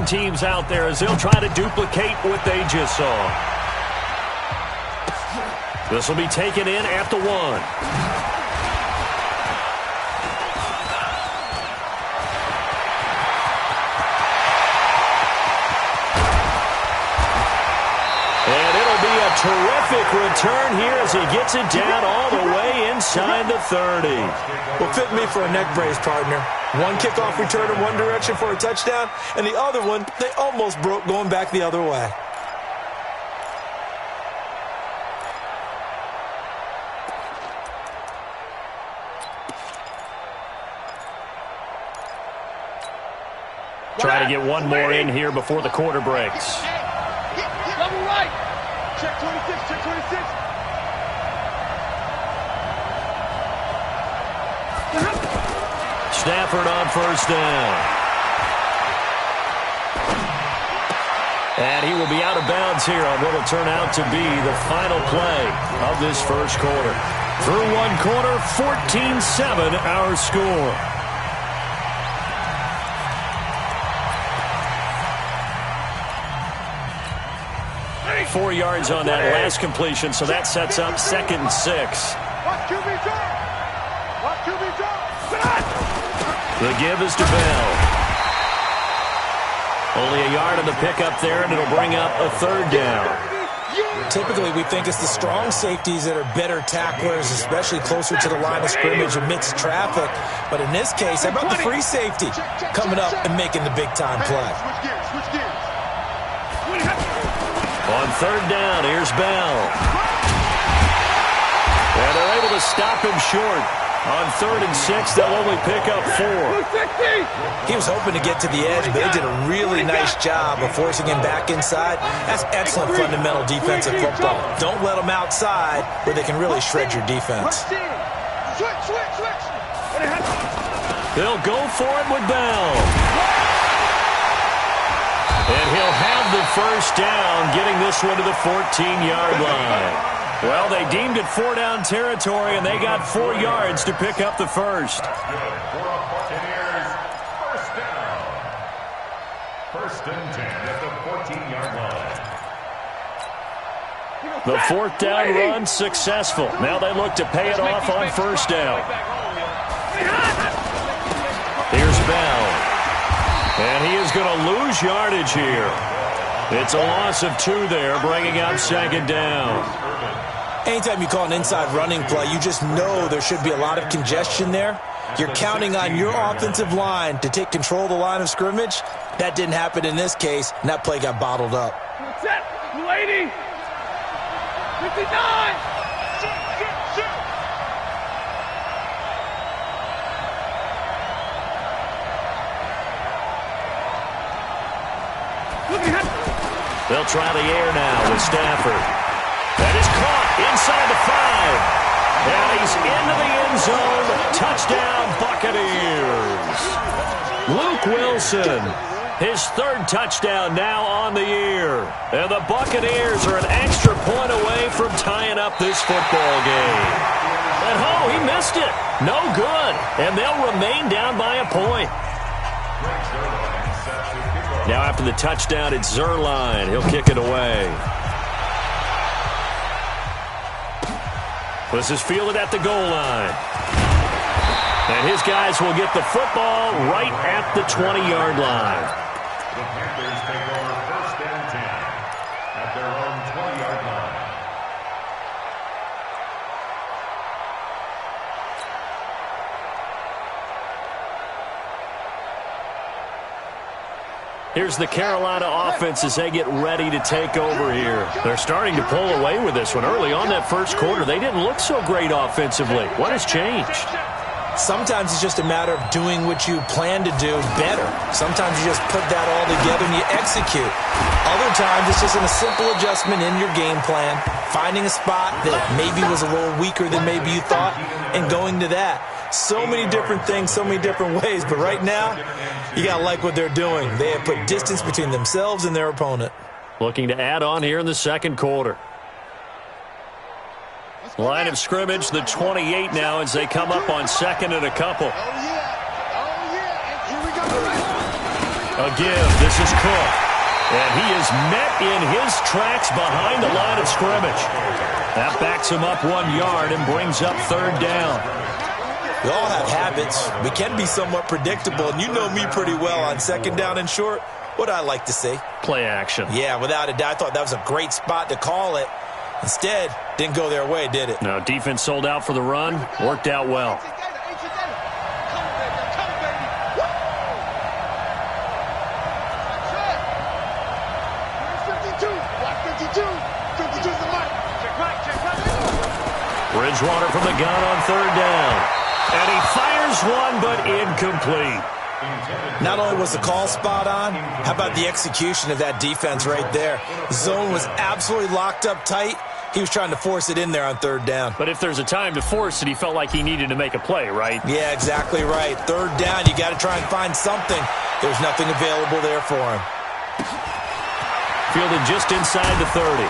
modern teams out there as they'll try to duplicate what they just saw. This will be taken in at the 1. Terrific return here as he gets it down all the way inside the 30. Well, fit me for a neck brace, partner. One kickoff return in one direction for a touchdown, and the other one, they almost broke going back the other way. Try to get one more in here before the quarter breaks. Double right. Check 26, check 26. Stafford on first down. And he will be out of bounds here on what will turn out to be the final play of this first quarter. Through one quarter, 14-7 our score. Hey, 4 yards on that last completion, so that sets up 2nd and 6. Watch QB drop. Watch QB drop. The give is to Bell. Only a yard on the pickup there, and it'll bring up a 3rd down. Typically, we think it's the strong safeties that are better tacklers, especially closer to the line of scrimmage amidst traffic. But in this case, how about the free safety coming up and making the big-time play? Switch gears. On 3rd down, here's Bell. And they're able to stop him short. On 3rd and 6, they'll only pick up 4. He was hoping to get to the edge, but they did a really nice job of forcing him back inside. That's excellent fundamental defensive football. Don't let them outside where they can really shred your defense. Switch. They'll go for it with Bell. And he'll have the first down, getting this one to the 14-yard line. Well, they deemed it 4-down territory, and they got 4 yards to pick up the first. First and 10 at the 14-yard line. The 4th down run successful. Now they look to pay it off on 1st down. Here's Bell. And he is going to lose yardage here. It's a loss of 2 there, bringing up 2nd down. Anytime you call an inside running play, you just know there should be a lot of congestion there. You're counting on your offensive line to take control of the line of scrimmage. That didn't happen in this case, and that play got bottled up. Set. 280. 59. They'll try the air now with Stafford. That is caught inside the 5. And he's into the end zone. Touchdown, Buccaneers. Luke Wilson, his 3rd touchdown now on the year. And the Buccaneers are an extra point away from tying up this football game. And he missed it. No good. And they'll remain down by a point. Now after the touchdown, it's Zerline. He'll kick it away. This is fielded at the goal line. And his guys will get the football right at the 20-yard line. The Panthers take over 1st and 10 at their own 20-yard line. Here's the Carolina offense as they get ready to take over here. They're starting to pull away with this one. Early on that first quarter, they didn't look so great offensively. What has changed? Sometimes it's just a matter of doing what you plan to do better. Sometimes you just put that all together and you execute. Other times it's just a simple adjustment in your game plan, finding a spot that maybe was a little weaker than maybe you thought, and going to that. So many different things, so many different ways, but right now, you got to like what they're doing. They have put distance between themselves and their opponent. Looking to add on here in the 2nd quarter. Line of scrimmage, the 28 now as they come up on 2nd and a couple. A give. This is Cook. And he is met in his tracks behind the line of scrimmage. That backs him up 1 yard and brings up 3rd down. We all have habits. We can be somewhat predictable, and you know me pretty well on 2nd down and short. What do I like to say? Play action. Yeah, without a doubt. I thought that was a great spot to call it. Instead, didn't go their way, did it? No, defense sold out for the run. Worked out well. Bridgewater from the gun on 3rd down. And he fires one, but incomplete. Not only was the call spot on, how about the execution of that defense right there? The zone was absolutely locked up tight. He was trying to force it in there on 3rd down. But if there's a time to force it, he felt like he needed to make a play, right? Yeah, exactly right. 3rd down, you got to try and find something. There's nothing available there for him. Fielded just inside the 30.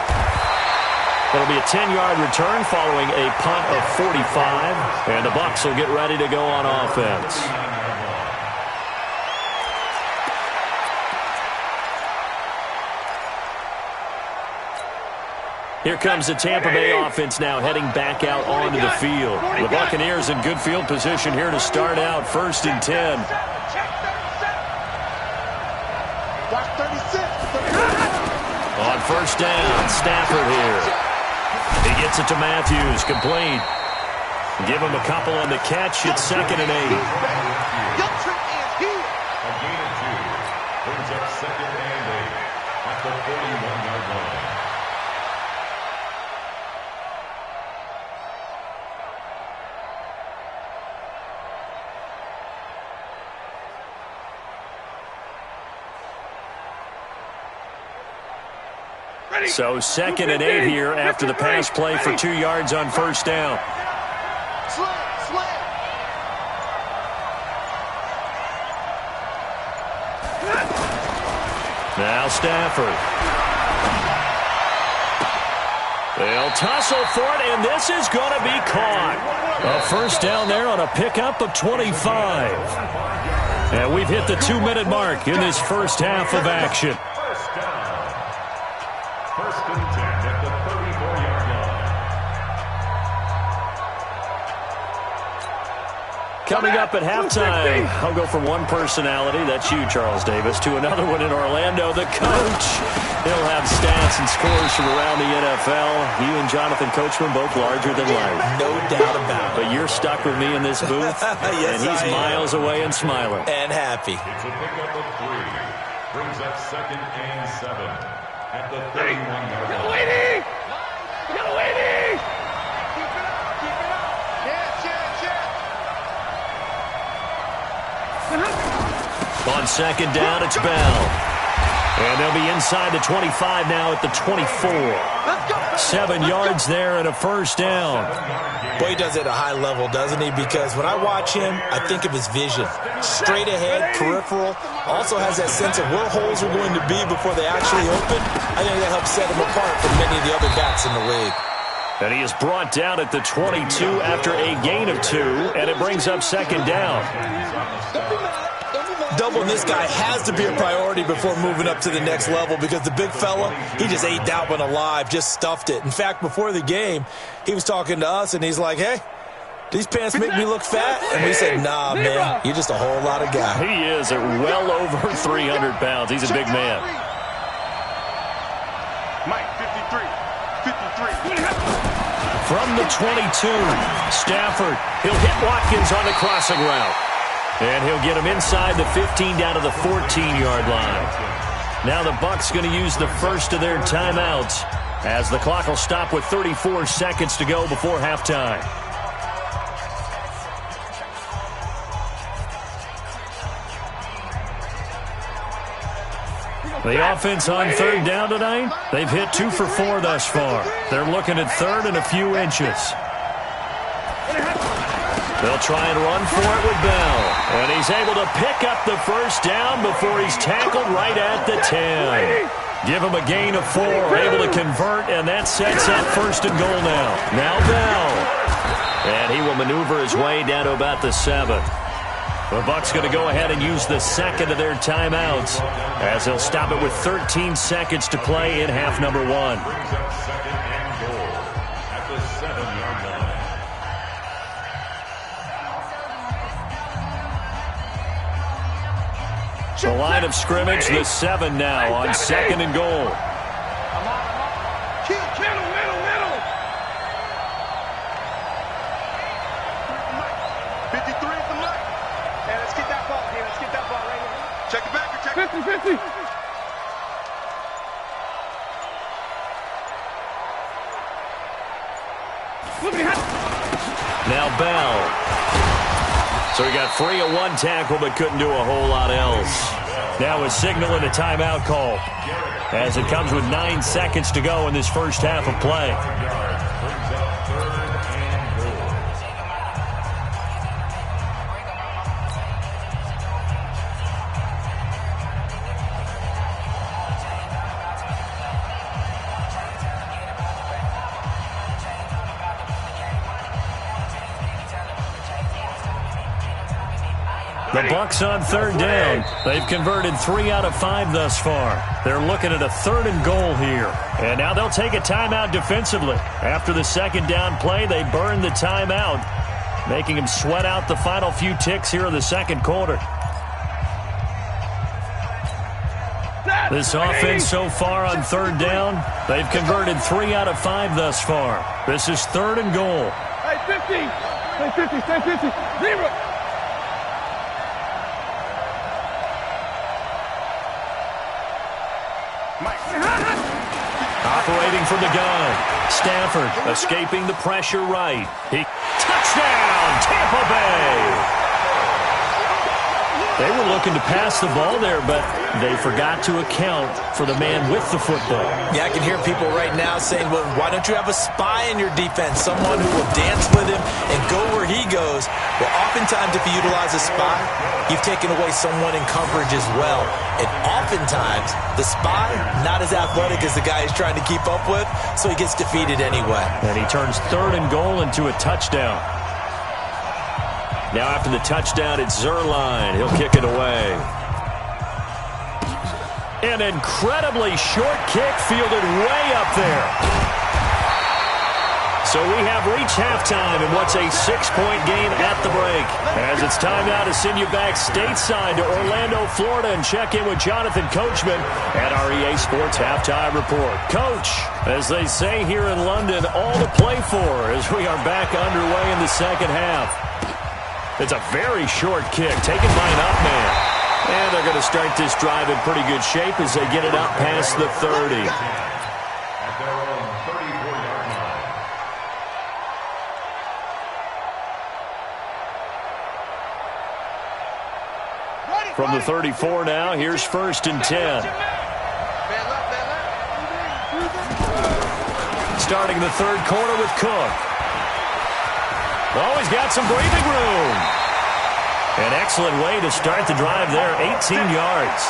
It'll be a 10-yard return following a punt of 45, and the Bucs will get ready to go on offense. Here comes the Tampa Bay offense now heading back out onto the field. The Buccaneers in good field position here to start out 1st and 10. On 1st down, Stafford here. He gets it to Matthews, complete. Give him a couple on the catch. It's 2nd and 8. A gain of 2 brings up 2nd and 8 at the 41-yard line. So 2nd and 8 here after the pass play for 2 yards on 1st down. Now Stafford. They'll tussle for it, and this is going to be caught. A 1st down there on a pickup of 25. And we've hit the 2-minute mark in this first half of action. 1st and 10 at the 34-yard line. Coming up at halftime, I'll go from one personality, that's you, Charles Davis, to another one in Orlando, the coach. He'll have stats and scores from around the NFL. You and Jonathan Coachman both larger than life. No doubt about it. But you're stuck with me in this booth, Yes, and he's I am. miles away and smiling. And happy. It's a pickup of 3. Brings up 2nd and 7 at the 31-yard line. Waiting! You got waiting! Keep it up! Keep it up! On 2nd down, it's Bell. And they'll be inside the 25 now at the 24. 7 yards there and a 1st down. Boy, he does it at a high level, doesn't he? Because when I watch him, I think of his vision. Straight ahead, peripheral. Also has that sense of where holes are going to be before they actually open. I think that helps set him apart from many of the other backs in the league. And he is brought down at the 22 after a gain of 2, and it brings up 2nd down. Doubling this guy has to be a priority before moving up to the next level because the big fella, he just ate that one alive, just stuffed it. In fact, before the game, he was talking to us, and he's like, hey, these pants make me look fat? And we said, nah, man, you're just a whole lot of guy. He is at well over 300 pounds. He's a big man. Mike, 53. 53. From the 22, Stafford. He'll hit Watkins on the crossing route. And he'll get him inside the 15 down to the 14-yard line. Now the Bucs going to use the first of their timeouts as the clock will stop with 34 seconds to go before halftime. The offense on 3rd down tonight, they've hit 2 for 4 thus far. They're looking at 3rd and a few inches. They'll try and run for it with Bell. And he's able to pick up the 1st down before he's tackled right at the 10. Give him a gain of 4, able to convert, and that sets up 1st and goal now. Now Bell. And he will maneuver his way down to about the 7. The Bucs going to go ahead and use the second of their timeouts as they'll stop it with 13 seconds to play in half number 1. Brings up second and goal at the 7-yard line. The line of scrimmage, the 7 now on second and goal. Middle. 53 is the mark. Hey, let's get that ball. Hey, let's get that ball right here. Check it back. Check 50. Now Bell. So he got free of one tackle but couldn't do a whole lot else. Now a signal and a timeout call as it comes with 9 seconds to go in this first half of play. Brings up third and goal. The Bucs on third down. They've converted 3 out of 5 thus far. They're looking at a 3rd and goal here. And now they'll take a timeout defensively. After the second down play, they burn the timeout, making them sweat out the final few ticks here in the second quarter. This offense so far on third down, they've converted 3 out of 5 thus far. This is 3rd and goal. Hey, 50. Stay 50. 0. Operating from the gun. Stafford escaping the pressure right. Touchdown, Tampa Bay! They were looking to pass the ball there, but they forgot to account for the man with the football. Yeah, I can hear people right now saying, well, why don't you have a spy in your defense, someone who will dance with him and go where he goes? Well, oftentimes if you utilize a spy, you've taken away someone in coverage as well. And oftentimes, the spy, not as athletic as the guy he's trying to keep up with, so he gets defeated anyway. And he turns 3rd and goal into a touchdown. Now after the touchdown, it's Zerline. He'll kick it away. An incredibly short kick fielded way up there. So we have reached halftime in what's a 6-point game at the break. As it's time now to send you back stateside to Orlando, Florida, and check in with Jonathan Coachman at our EA Sports Halftime Report. Coach, as they say here in London, all to play for as we are back underway in the second half. It's a very short kick taken by an up man. And they're going to start this drive in pretty good shape as they get it up past the 30. At their own 34-yard line. From the 34 now, here's 1st and 10. Starting the third quarter with Cook. Oh, he's got some breathing room. An excellent way to start the drive there, 18 yards.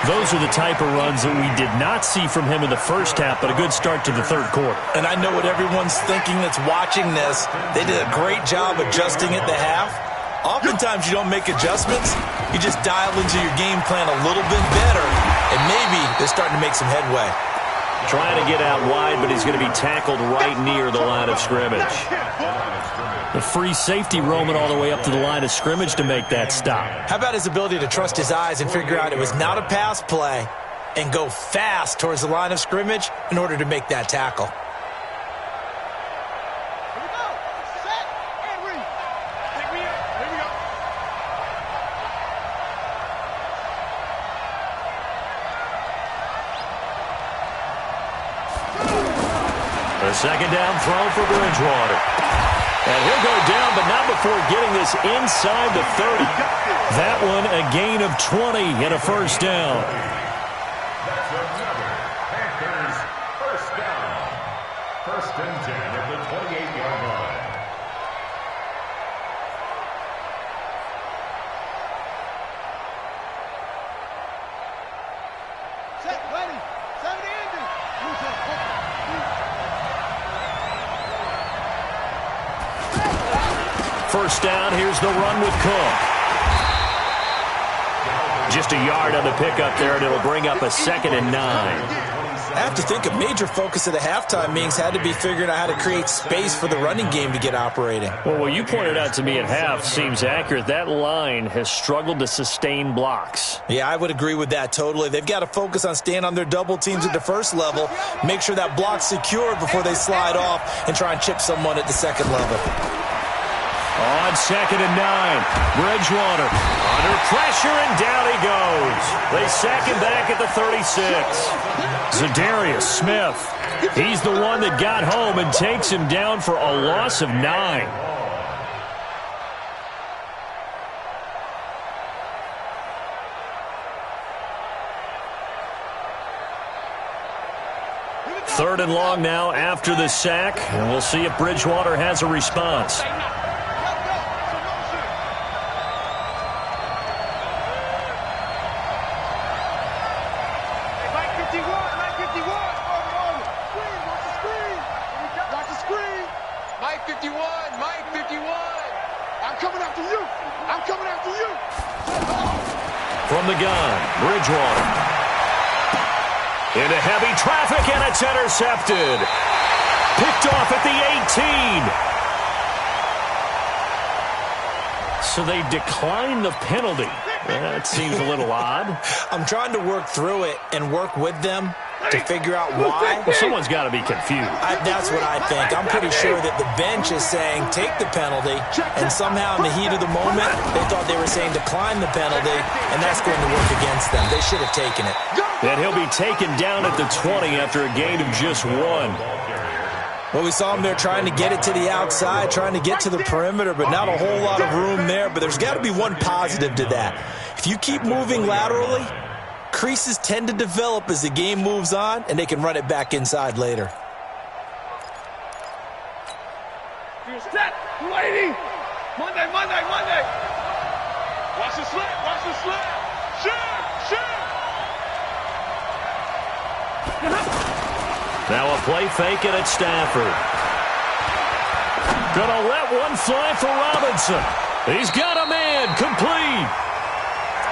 Those are the type of runs that we did not see from him in the first half, but a good start to the third quarter. And I know what everyone's thinking that's watching this. They did a great job adjusting at the half. Oftentimes you don't make adjustments. You just dial into your game plan a little bit better, and maybe they're starting to make some headway. Trying to get out wide, but he's going to be tackled right near the line of scrimmage. The free safety roaming all the way up to the line of scrimmage to make that stop. How about his ability to trust his eyes and figure out it was not a pass play and go fast towards the line of scrimmage in order to make that tackle? Here we go. Set and read. Pick me up. Here we go. A second down throw for Bridgewater. And he'll go down, but not before getting this inside the 30. That one a gain of 20 and a first down. That's another Panthers first down. 1st and 10 at the 28-yard line. Set, ready. 70 engine. Who's that? First down, here's the run with Cook. Just a yard on the pickup there, and it'll bring up a 2nd and 9. I have to think a major focus of the halftime meetings had to be figuring out how to create space for the running game to get operating. Well, what you pointed out to me at half seems accurate. That line has struggled to sustain blocks. Yeah, I would agree with that totally. They've got to focus on staying on their double teams at the first level, make sure that block's secured before they slide off and try and chip someone at the second level. On 2nd and 9, Bridgewater under pressure, and down he goes. They sack him back at the 36. Zadarius Smith, he's the one that got home and takes him down for a loss of 9. Third and long now after the sack, and we'll see if Bridgewater has a response. From the gun, Bridgewater. Into heavy traffic, and it's intercepted. Picked off at the 18. So they decline the penalty. That seems a little odd. I'm trying to work through it and work with them to figure out why. Well, someone's got to be confused. That's what I think. I'm pretty sure that the bench is saying take the penalty, and somehow in the heat of the moment, they thought they were saying decline the penalty, and that's going to work against them. They should have taken it. And he'll be taken down at the 20 after a gain of just 1. Well, we saw him there trying to get it to the outside, trying to get to the perimeter, but not a whole lot of room there. But there's got to be one positive to that. If you keep moving laterally, creases tend to develop as the game moves on, and they can run it back inside later. Set, lady. Monday. Watch the slip. Shoot. Now a play fake, and it's Stafford. Gonna let one fly for Robinson. He's got a man, complete.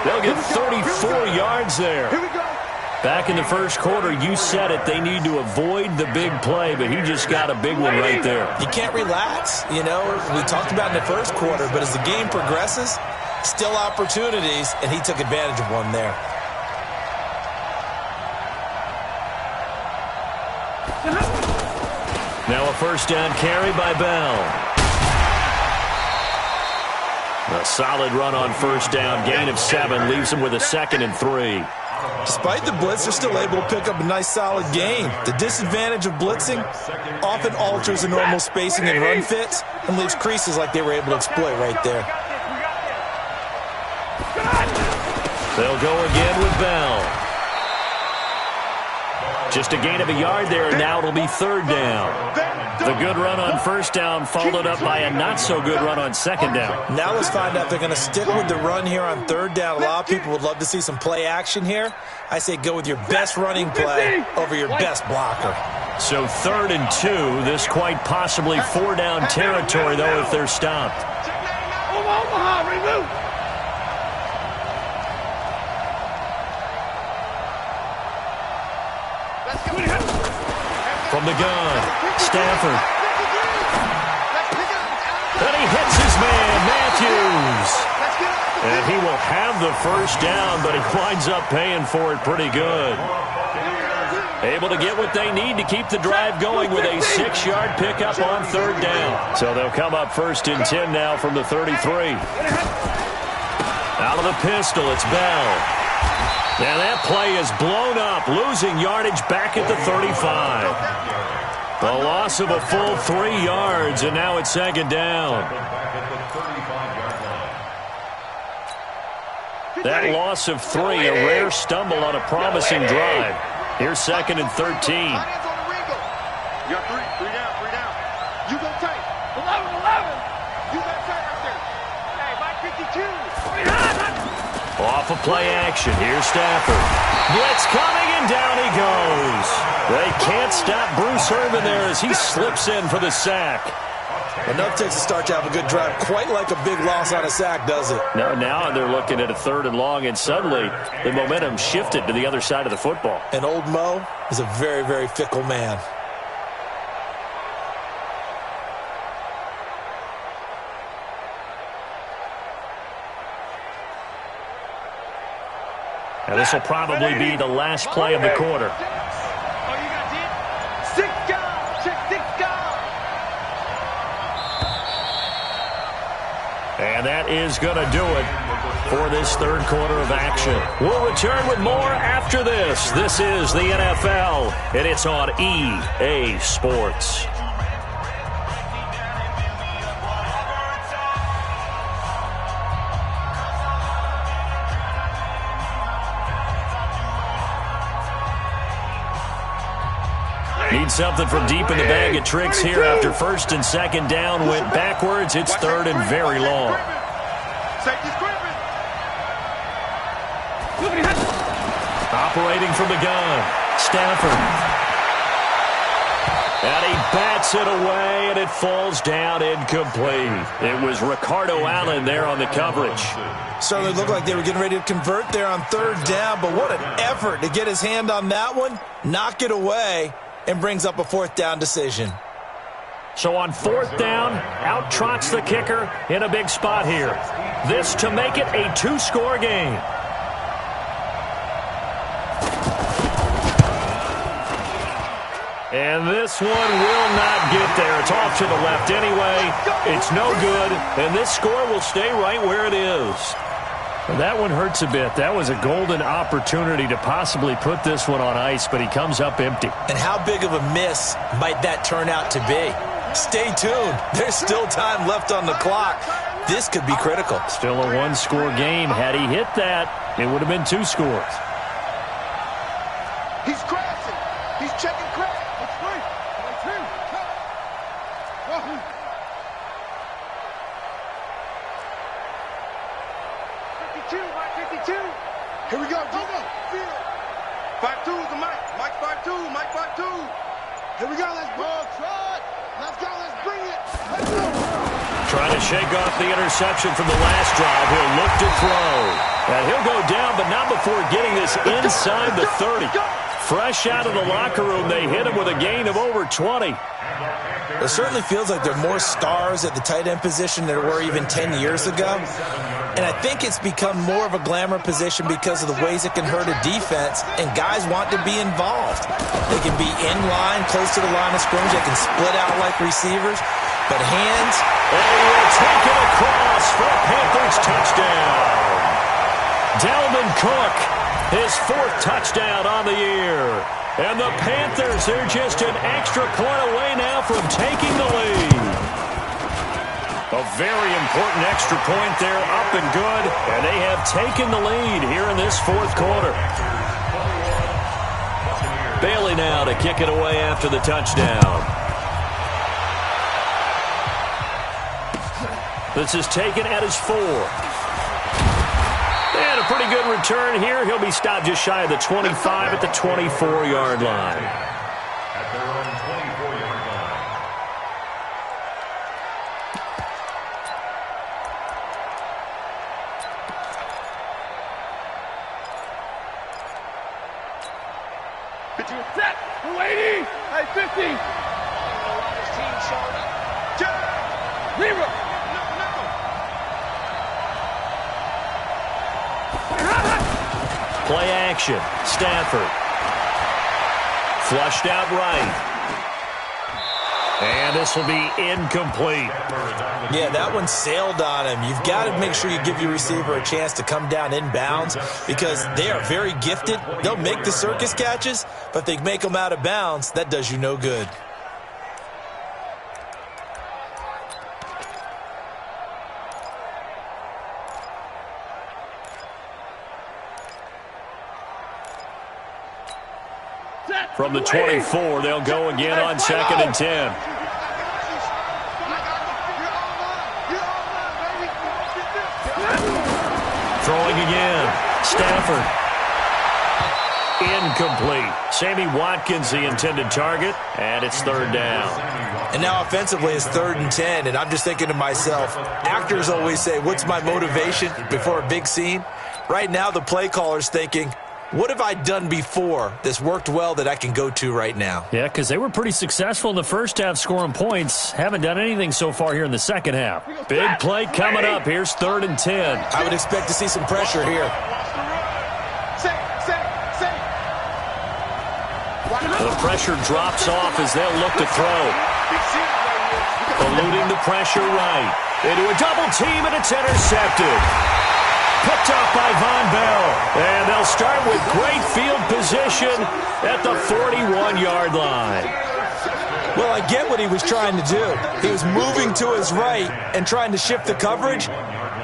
They'll get 34 yards there. Here we go. Back in the first quarter, you said it, they need to avoid the big play, but he just got a big one right there. You can't relax. You know, we talked about in the first quarter, but as the game progresses, still opportunities, and he took advantage of one there. Now a first down carry by Bell. A solid run on first down, gain of 7, leaves him with a 2nd and 3. Despite the blitz, they're still able to pick up a nice solid gain. The disadvantage of blitzing often alters the normal spacing and run fits and leaves creases like they were able to exploit right there. They'll go again with Bell. Just a gain of a yard there, and now it'll be third down. The good run on first down followed up by a not-so-good run on second down. Now let's find out if they're going to stick with the run here on third down. A lot of people would love to see some play action here. I say go with your best running play over your best blocker. So 3rd and 2, this quite possibly 4-down territory, though, if they're stopped. Omaha, remove. From the gun, Stafford. And he hits his man, Matthews. And he will have the first down, but he winds up paying for it pretty good. Able to get what they need to keep the drive going with a 6-yard pickup on third down. So they'll come up 1st and 10 now from the 33. Out of the pistol, it's Bell. And that play is blown up, losing yardage back at the 35. A loss of a full 3 yards, and now it's 2nd down. That loss of 3, a rare stumble on a promising drive. Here's 2nd and 13. You got 3 down. You go tight. 11. You got tight right there. Hey, Mike 52. Off of play action. Here's Stafford. Blitz coming, and down he goes. They can't stop Bruce Irvin there as he slips in for the sack. Enough takes a start to have a good drive. Quite like a big loss on a sack, does it? No, now they're looking at a 3rd and long, and suddenly the momentum shifted to the other side of the football. And old Mo is a very, very fickle man. Now this will probably be the last play of the quarter. And that is going to do it for this 3rd quarter of action. We'll return with more after this. This is the NFL, and it's on EA Sports. Need something from deep in the bag of tricks here after 1st and 2nd down went backwards. It's 3rd and very long. Operating from the gun, Stafford. And he bats it away, and it falls down incomplete. It was Ricardo Allen there on the coverage. Certainly looked like they were getting ready to convert there on 3rd down, but what an effort to get his hand on that one, knock it away, and brings up a 4th down decision. So on 4th down, out trots the kicker in a big spot here. This to make it a 2-score game. And this one will not get there. It's off to the left anyway. It's no good, and this score will stay right where it is. That one hurts a bit. That was a golden opportunity to possibly put this one on ice, but he comes up empty. And how big of a miss might that turn out to be? Stay tuned. There's still time left on the clock. This could be critical. Still a 1-score game. Had he hit that, it would have been 2 scores. He's crashing. He's checking crash. It's free. Here we go. 5-2 is the mic. Mike 5-2. Mike 5-2. Here we go. Let's go. Let's go. Let's bring it. Let's go. Trying to shake off the interception from the last drive. He'll look to throw. And he'll go down, but not before getting this inside the 30. Fresh out of the locker room, they hit him with a gain of over 20. It certainly feels like there are more stars at the tight end position than there were even 10 years ago. And I think it's become more of a glamour position because of the ways it can hurt a defense, and guys want to be involved. They can be in line, close to the line of scrimmage. They can split out like receivers. But hands... And he will take it across for a Panthers touchdown. Dalvin Cook, his 4th touchdown on the year. And the Panthers are just an extra point away now from taking the lead. A very important extra point there, up and good. And they have taken the lead here in this 4th quarter. Bailey now to kick it away after the touchdown. This is taken at his 4. And a pretty good return here. He'll be stopped just shy of the 25 at the 24-yard line. At their own 24-yard line. Set. 280. Hey, 50. His team showing up. Zero. Play action. Stafford. Flushed out right. And this will be incomplete. Yeah, that one sailed on him. You've got to make sure you give your receiver a chance to come down inbounds because they are very gifted. They'll make the circus catches, but if they make them out of bounds, that does you no good. From the 24, they'll go again on 2nd and 10. Throwing again. Stafford. incomplete. Sammy Watkins, the intended target, and it's third down. And now offensively it's 3rd and 10, and I'm just thinking to myself, actors always say, what's my motivation before a big scene? Right now the play caller's thinking, what have I done before that's worked well that I can go to right now? Yeah, because they were pretty successful in the first half scoring points. Haven't done anything so far here in the second half. Big play coming up. Here's 3rd and 10. I would expect to see some pressure here. The pressure drops off as they'll look to throw. Eluding the pressure right. Into a double team, and it's intercepted. Picked up by Von Bell. And they'll start with great field position at the 41-yard line. Well, I get what he was trying to do. He was moving to his right and trying to shift the coverage,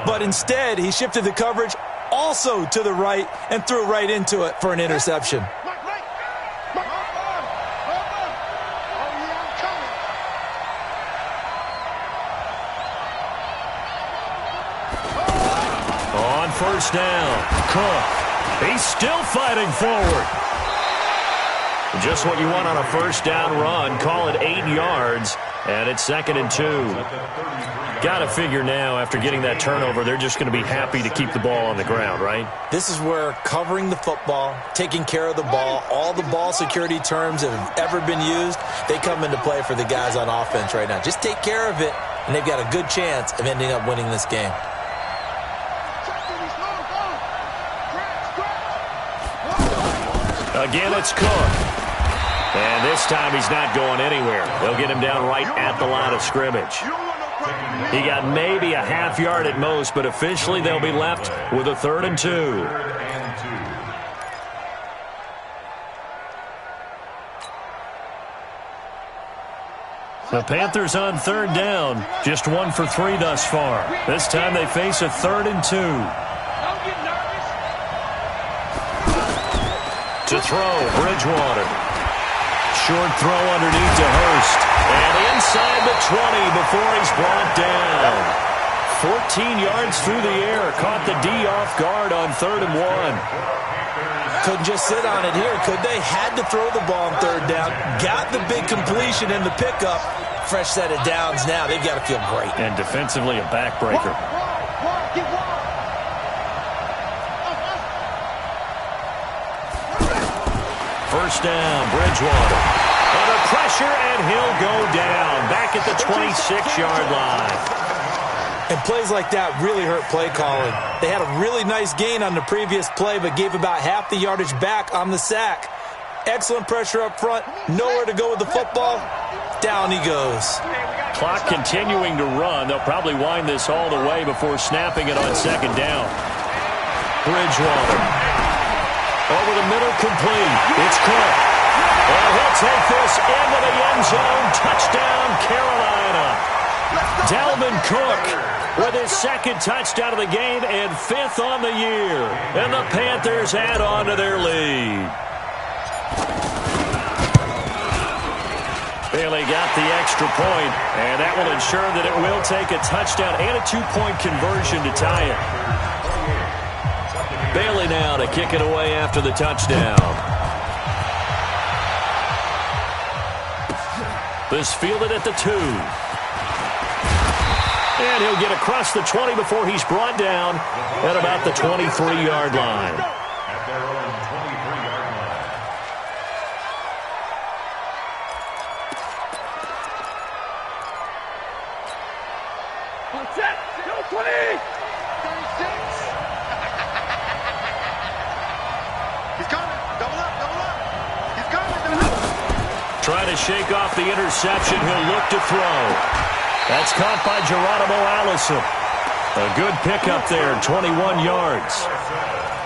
but instead he shifted the coverage also to the right and threw right into it for an interception. On first down, Cook. He's still fighting forward. Just what you want on a first down run. Call it 8 yards, and it's 2nd and 2. Got to figure now, after getting that turnover, they're just going to be happy to keep the ball on the ground, right? This is where covering the football, taking care of the ball, all the ball security terms that have ever been used, they come into play for the guys on offense right now. Just take care of it, and they've got a good chance of ending up winning this game. Again, it's Cook. And this time he's not going anywhere. They'll get him down right at the line of scrimmage. He got maybe a half yard at most, but officially they'll be left with a 3rd and 2. The Panthers on 3rd down. Just 1 for 3 thus far. This time they face a 3rd and 2. To throw, Bridgewater. Short throw underneath to Hurst. And inside the 20 before he's brought down. 14 yards through the air. Caught the D off guard on 3rd and 1. Couldn't just sit on it here, could they? Had to throw the ball on 3rd down. Got the big completion in the pickup. Fresh set of downs now. They've got to feel great. And defensively a backbreaker. First down, Bridgewater. Under pressure, and he'll go down. Back at the 26-yard line. And plays like that really hurt play calling. They had a really nice gain on the previous play, but gave about half the yardage back on the sack. Excellent pressure up front. Nowhere to go with the football. Down he goes. Clock continuing to run. They'll probably wind this all the way before snapping it on 2nd down. Bridgewater. Over the middle, complete. It's Cook. And he'll take this into the end zone. Touchdown, Carolina. Dalvin Cook with his 2nd touchdown of the game and 5th on the year. And the Panthers add on to their lead. Bailey got the extra point, and that will ensure that it will take a touchdown and a 2-point conversion to tie it. Bailey now to kick it away after the touchdown. This fielded at the 2. And he'll get across the 20 before he's brought down at about the 23-yard line. At their own 23-yard line. On set, 20! 36! He's coming. Double up, double up. He's coming. Trying to shake off the interception. He'll look to throw. That's caught by Geronimo Allison. A good pickup there, 21 yards.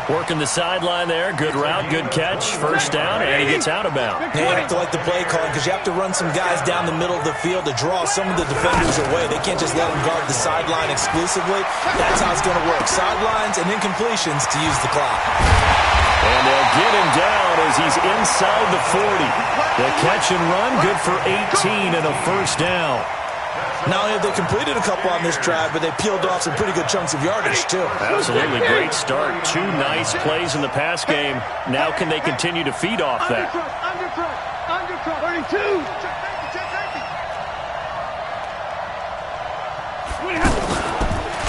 Working the sideline there. Good route, good catch. First down, and he gets out of bounds. They have to like the play calling because you have to run some guys down the middle of the field to draw some of the defenders away. They can't just let them guard the sideline exclusively. That's how it's going to work. Sidelines and incompletions to use the clock. And they'll get him down as he's inside the 40. The catch and run, good for 18 and a first down. Not only have they completed a couple on this drive, but they peeled off some pretty good chunks of yardage, too. Absolutely great start. 2 nice plays in the pass game. Now can they continue to feed off that? Undercut, 32.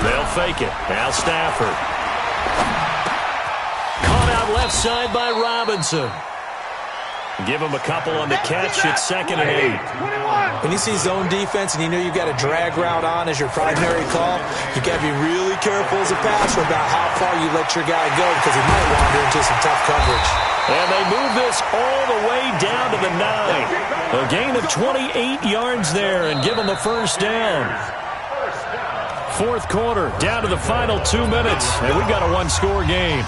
They'll fake it. Now Stafford. Caught out left side by Robinson. Give him a couple on the catch. It's 2nd and 8. When you see zone defense and you know you've got a drag route on as your primary call, you got to be really careful as a passer about how far you let your guy go because he might wander into some tough coverage. And they move this all the way down to the 9. A gain of 28 yards there and give them a first down. 4th quarter, down to the final 2 minutes, and we've got a 1-score game.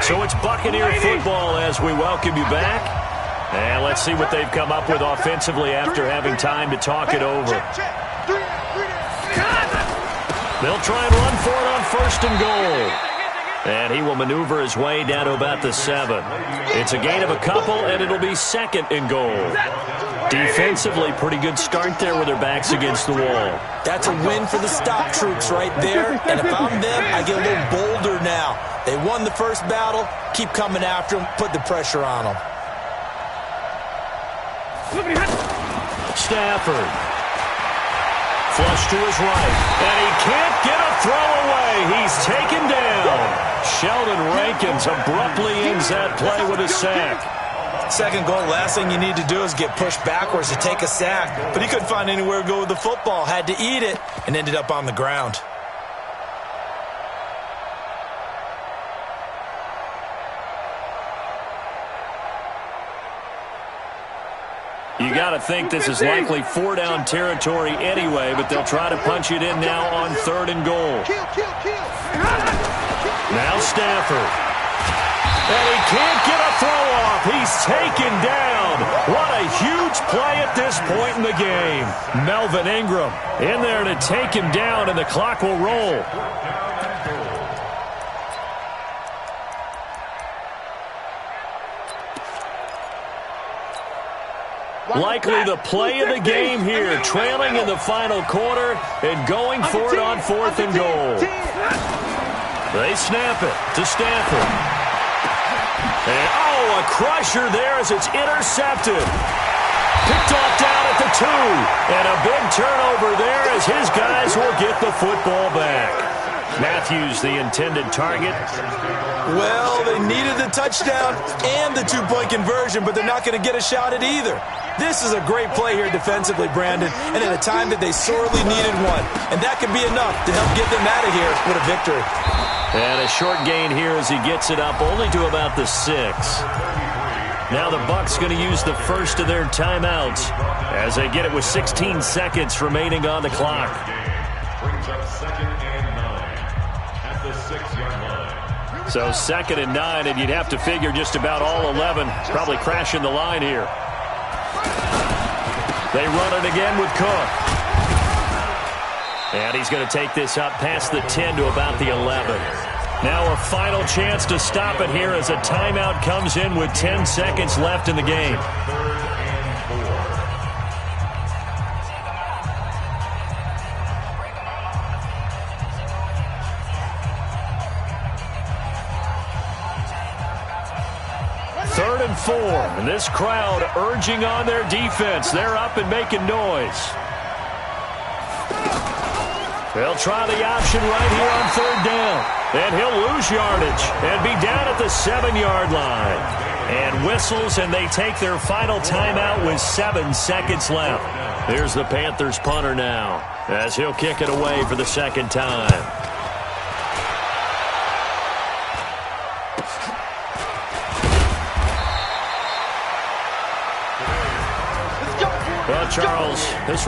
So it's Buccaneer football as we welcome you back. And let's see what they've come up with offensively after having time to talk it over. They'll try and run for it on 1st and goal. And he will maneuver his way down to about the 7. It's a gain of a couple, and it'll be 2nd and goal. Defensively, pretty good start there with their backs against the wall. That's a win for the stop troops right there. And if I'm them, I get a little bolder now. They won the first battle. Keep coming after them. Put the pressure on them. Stafford. Flush to his right. And he can't get a throw away. He's taken down. Sheldon Rankins abruptly ends that play with a sack. 2nd goal, last thing you need to do is get pushed backwards to take a sack. But he couldn't find anywhere to go with the football. Had to eat it and ended up on the ground. You got to think this is likely 4-down territory anyway, but they'll try to punch it in now on 3rd and goal. Now Stafford. And he can't get a throw off. He's taken down. What a huge play at this point in the game. Melvin Ingram in there to take him down, and the clock will roll. Likely the play of the game here, trailing in the final quarter and going for it on 4th and goal. They snap it to Stafford. And, a crusher there as it's intercepted. Picked off down at the 2. And a big turnover there as his guys will get the football back. Matthews, the intended target. Well, they needed the touchdown and the 2-point conversion, but they're not going to get a shot at either. This is a great play here defensively, Brandon, and at a time that they sorely needed one. And that could be enough to help get them out of here with a victory. And a short gain here as he gets it up only to about the 6. Now the Bucs going to use the first of their timeouts as they get it with 16 seconds remaining on the clock. Brings up 2nd and 9 at the 6-yard line. So 2nd and 9, and you'd have to figure just about all 11 probably crashing the line here. They run it again with Cook. And he's going to take this up past the 10 to about the 11. Now a final chance to stop it here as a timeout comes in with 10 seconds left in the game. 3rd and 4, and this crowd urging on their defense. They're up and making noise. They'll try the option right here on 3rd down. And he'll lose yardage and be down at the 7-yard line. And whistles, and they take their final timeout with 7 seconds left. Here's the Panthers punter now as he'll kick it away for the 2nd time. Well, Charles, this